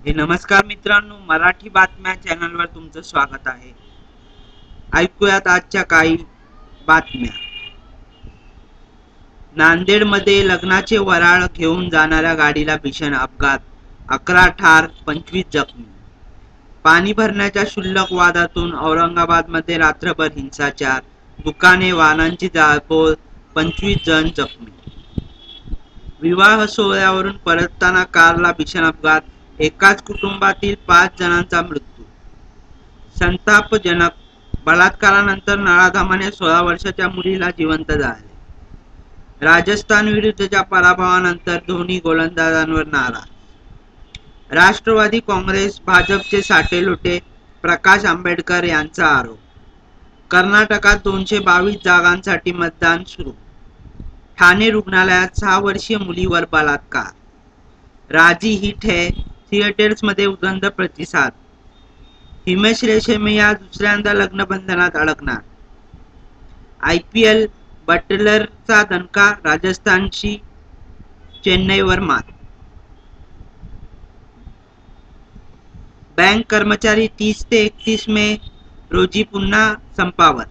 नमस्कार मित्रांनो, मराठी बातम्या चॅनलवर तुमचं स्वागत आहे. ऐकूयात आजच्या काही बातम्या. नांदेडमध्ये लग्नाचे वऱ्हाड घेऊन जाणाऱ्या गाडीला भीषण अपघात, 11 ठार 25 जखमी. पाणी भरण्याच्या क्षुल्लक वादातून औरंगाबादमध्ये रात्रभर हिंसाचार, दुकाने वाहनांची जाळपोळ, 25 जण जखमी. विवाह सोहळ्यावरून परतताना कारला भीषण अपघात, एकाच कुटुंबातील 5 जणांचा मृत्यू. संतापजनक, बलात्कारानंतर नराधमाने 16 वर्षाच्या मुलीला जिवंत जाळले. राजस्थान विरुद्धच्या पराभवानंतर धोनी गोलंदाजांवर नाराज. राष्ट्रवादी काँग्रेस भाजपचे साटेलोटे, प्रकाश आंबेडकर यांचा आरोप. कर्नाटकात 222 जागांसाठी मतदान सुरू. ठाणे रुग्णालयात 6 वर्षीय मुलीवर बलात्कार. राजी हिट है, थिएटर्समध्ये उदंड प्रतिसाद. हिमेश रेशमिया दुसऱ्यांदा लग्नबंधनात अडकणार. IPL, बटलरचा दणका, राजस्थानची चेन्नईवर मात. बँक कर्मचारी 30 ते 31 मे रोजी पुन्हा संपावर.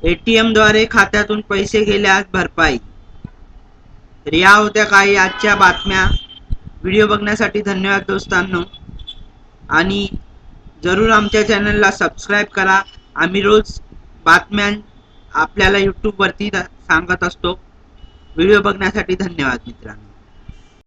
ATM द्वारे खात्यातून पैसे गेल्यास भरपाई. या होत्या काही आजच्या बातम्या. व्हिडिओ बघण्यासाठी धन्यवाद दोस्तांनो, आणि जरूर आमच्या चॅनलला सबस्क्राईब करा. आम्ही रोज बातम्या आपल्याला यूट्यूबवरती सांगत असतो. व्हिडिओ बघण्यासाठी धन्यवाद मित्रांनो.